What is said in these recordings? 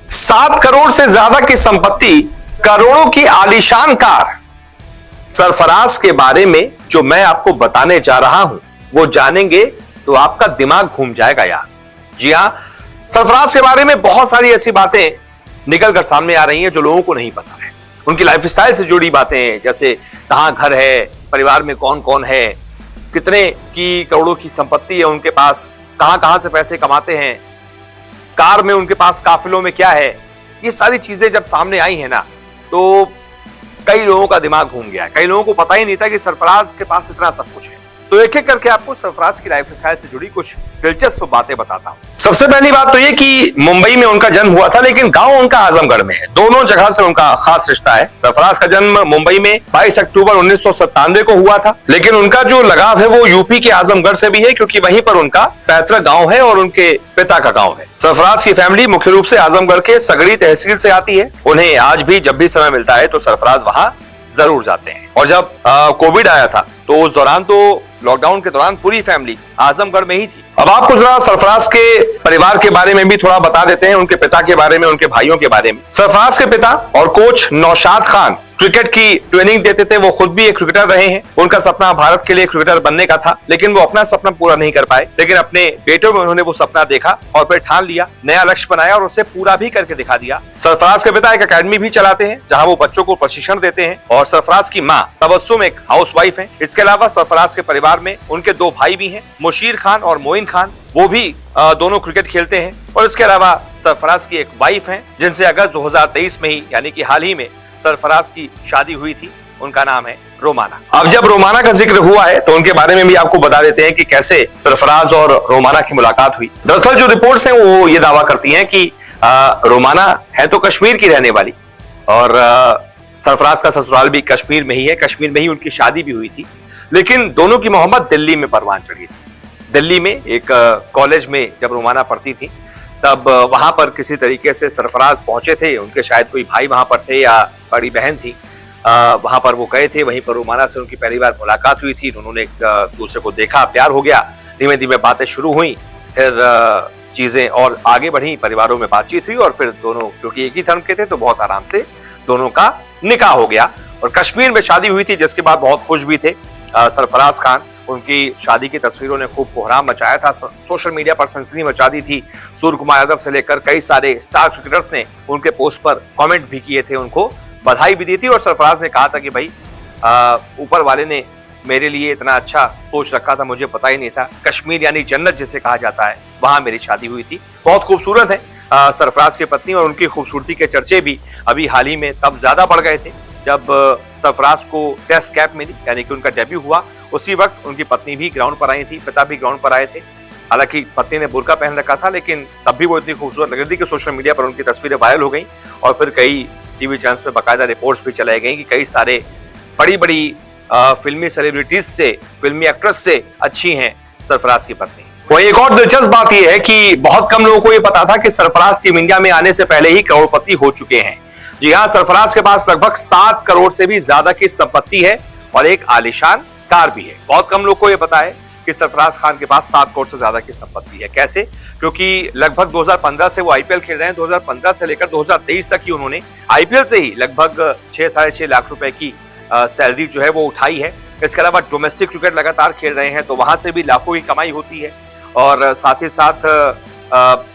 7 करोड़ से ज्यादा की संपत्ति, करोड़ों की आलीशान कार। सरफराज के बारे में जो मैं आपको बताने जा रहा हूं वो जानेंगे तो आपका दिमाग घूम जाएगा यार। जी हां, सरफराज के बारे में बहुत सारी ऐसी बातें निकल कर सामने आ रही हैं जो लोगों को नहीं पता है। उनकी लाइफस्टाइल से जुड़ी बातें, जैसे कहां घर है, परिवार में कौन कौन है, कितने की करोड़ों की संपत्ति है उनके पास, कहां कहां से पैसे कमाते हैं, कार में उनके पास काफिलों में क्या है। ये सारी चीजें जब सामने आई है ना तो कई लोगों का दिमाग घूम गया। कई लोगों को पता ही नहीं था कि सरफराज के पास इतना सब कुछ है। तो एक एक करके आपको सरफराज की लाइफस्टाइल से जुड़ी कुछ दिलचस्प बातें बताता हूं। सबसे पहली बात तो ये कि मुंबई में उनका जन्म हुआ था, लेकिन गांव उनका आजमगढ़ में है। दोनों जगह से उनका खास रिश्ता है। सरफराज का जन्म मुंबई में 22 अक्टूबर 1997 को हुआ था, लेकिन उनका जो लगाव है वो यूपी के आजमगढ़ से भी है, क्योंकि वहीं पर उनका पैतृक गांव है और उनके पिता का गांव है। सरफराज की फैमिली मुख्य रूप से आजमगढ़ के सगड़ी तहसील से आती है। उन्हें आज भी जब भी समय मिलता है तो सरफराज वहां जरूर जाते हैं। और जब कोविड आया था तो उस दौरान तो लॉकडाउन के दौरान पूरी फैमिली आजमगढ़ में ही थी। अब आपको जरा सरफराज के परिवार के बारे में भी थोड़ा बता देते हैं, उनके पिता के बारे में, उनके भाइयों के बारे में। सरफराज के पिता और कोच नौशाद खान क्रिकेट की ट्रेनिंग देते थे। वो खुद भी एक क्रिकेटर रहे हैं। उनका सपना भारत के लिए क्रिकेटर बनने का था, लेकिन वो अपना सपना पूरा नहीं कर पाए। लेकिन अपने बेटों में उन्होंने वो सपना देखा और फिर ठान लिया, नया लक्ष्य बनाया और उसे पूरा भी करके दिखा दिया। सरफराज के पिता एक अकेडमी भी चलाते हैं जहां वो बच्चों को प्रशिक्षण देते हैं। और सरफराज की माँ तबस्सुम एक हाउसवाइफ है। इसके अलावा सरफराज के परिवार में उनके 2 भाई भी हैं, मुशीर खान और मोइन खान। वो भी दोनों क्रिकेट खेलते हैं। और इसके अलावा सरफराज की एक वाइफ है जिनसे अगस्त 2023 में ही, यानी कि हाल ही में सरफराज की शादी हुई थी। उनका नाम है रोमाना। अब जब रोमाना का जिक्र हुआ है तो उनके बारे में भी आपको बता देते हैं कि कैसे सरफराज और रोमाना की मुलाकात हुई। दरअसल जो रिपोर्ट्स हैं वो ये दावा करती हैं कि रोमाना है तो कश्मीर की रहने वाली और सरफराज का ससुराल भी कश्मीर में ही है। कश्मीर में ही उनकी शादी भी हुई थी, लेकिन दोनों की मोहब्बत दिल्ली में परवान चढ़ी थी। दिल्ली में एक कॉलेज में जब रोमाना पढ़ती थी तब वहां पर किसी तरीके से सरफराज पहुंचे थे। उनके शायद कोई भाई वहां पर थे या बड़ी बहन थी, वहां पर वो गए थे। वहीं पर रोमाना से उनकी पहली बार मुलाकात हुई थी। उन्होंने एक दूसरे को देखा, प्यार हो गया, धीमे धीमे बातें शुरू हुई, फिर चीजें और आगे बढ़ी, परिवारों में बातचीत हुई और फिर दोनों, क्योंकि एक ही धर्म के थे, तो बहुत आराम से दोनों का निकाह हो गया और कश्मीर में शादी हुई थी, जिसके बाद बहुत खुश भी थे सरफराज खान। उनकी शादी की तस्वीरों ने खूब कोहराम मचाया था, सोशल मीडिया पर सनसनी मचा दी थी। सूर्य कुमार यादव से लेकर कई सारे स्टार क्रिकेटर्स ने उनके पोस्ट पर कमेंट भी किए थे, उनको बधाई भी दी थी। और सरफराज ने कहा था कि भाई ऊपर वाले ने मेरे लिए इतना अच्छा सोच रखा था, मुझे पता ही नहीं था। कश्मीर यानी जन्नत जिसे कहा जाता है, वहां मेरी शादी हुई थी। बहुत खूबसूरत है सरफराज की पत्नी, और उनकी खूबसूरती के चर्चे भी अभी हाल ही में तब ज्यादा बढ़ गए थे जब सरफराज को टेस्ट कैप मिली, यानी कि उनका डेब्यू हुआ। उसी वक्त उनकी पत्नी भी ग्राउंड पर आई थी, पिता भी ग्राउंड पर आए थे। हालांकि पत्नी ने बुर्का पहन रखा था, लेकिन तब भी वो इतनी खूबसूरत लग रही थी कि सोशल मीडिया पर उनकी तस्वीरें वायरल हो गई और फिर कई टीवी चैनल्स पे बाकायदा रिपोर्ट्स भी चलाई गई कि कई सारे बड़ी बड़ी फिल्मी सेलिब्रिटीज से, फिल्मी एक्ट्रेस से अच्छी हैं सरफराज की पत्नी। वही एक और दिलचस्प बात यह है कि बहुत कम लोगों को यह पता था कि सरफराज टीम इंडिया में आने से पहले ही करोड़पति हो चुके हैं। जी हाँ, सरफराज के पास लगभग 7 करोड़ से भी ज्यादा की संपत्ति है और एक आलीशान कार भी है। बहुत कम लोग को यह पता है कि सरफराज खान के पास 7 करोड़ से ज्यादा की संपत्ति है। कैसे? क्योंकि लगभग 2015 से वो आईपीएल खेल रहे हैं। 2015 से लेकर 2023 तक ही उन्होंने आईपीएल से ही लगभग 6-6.5 लाख रुपए की सैलरी जो है वो उठाई है। इसके अलावा डोमेस्टिक क्रिकेट लगातार खेल रहे हैं, तो वहां से भी लाखों की कमाई होती है। और साथ ही साथ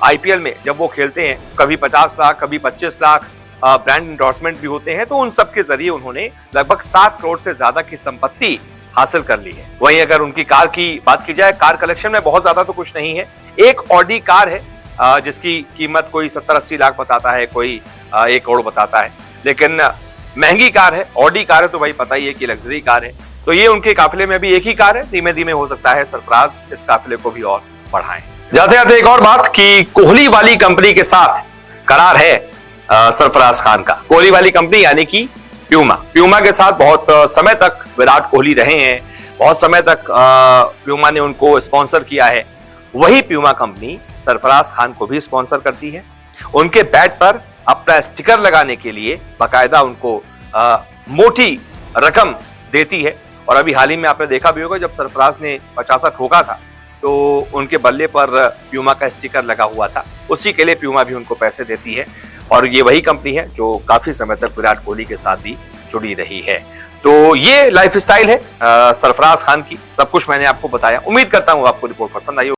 आईपीएल में जब वो खेलते हैं, कभी 50 लाख, कभी 25 लाख ब्रांड इंडोर्समेंट भी होते हैं, तो उन सब के जरिए उन्होंने लगभग 7 करोड़ से ज्यादा की संपत्ति हासिल कर ली है। वहीं अगर उनकी कार की बात की जाए, कार कलेक्शन में बहुत ज्यादा तो कुछ नहीं है। एक ऑडी कार है जिसकी कीमत कोई 70-80 लाख बताता है, कोई 1 करोड़ बताता है, लेकिन महंगी कार है, ऑडी कार है, तो भाई पता ही है कि लग्जरी कार है। तो ये उनके काफिले में भी एक ही कार है। धीमे धीमे हो सकता है सरफराज इस काफिले को भी और बढ़ाएं। जाते जाते एक और बात कि कोहली वाली कंपनी के साथ करार है सरफराज खान का। कोहली वाली कंपनी यानी कि प्यूमा के साथ बहुत समय तक विराट कोहली रहे हैं। बहुत समय तक प्यूमा ने उनको स्पॉन्सर किया है। वही प्यूमा कंपनी सरफराज खान को भी स्पॉन्सर करती है। उनके बैट पर अपना स्टिकर लगाने के लिए बाकायदा उनको मोटी रकम देती है। और अभी हाल ही में आपने देखा भी होगा, जब सरफराज ने 50 ठोका था तो उनके बल्ले पर प्यूमा का स्टिकर लगा हुआ था, उसी के लिए प्यूमा भी उनको पैसे देती है। और ये वही कंपनी है जो काफी समय तक विराट कोहली के साथ ही जुड़ी रही है। तो ये लाइफस्टाइल है सरफराज खान की। सब कुछ मैंने आपको बताया। उम्मीद करता हूं आपको रिपोर्ट पसंद आई।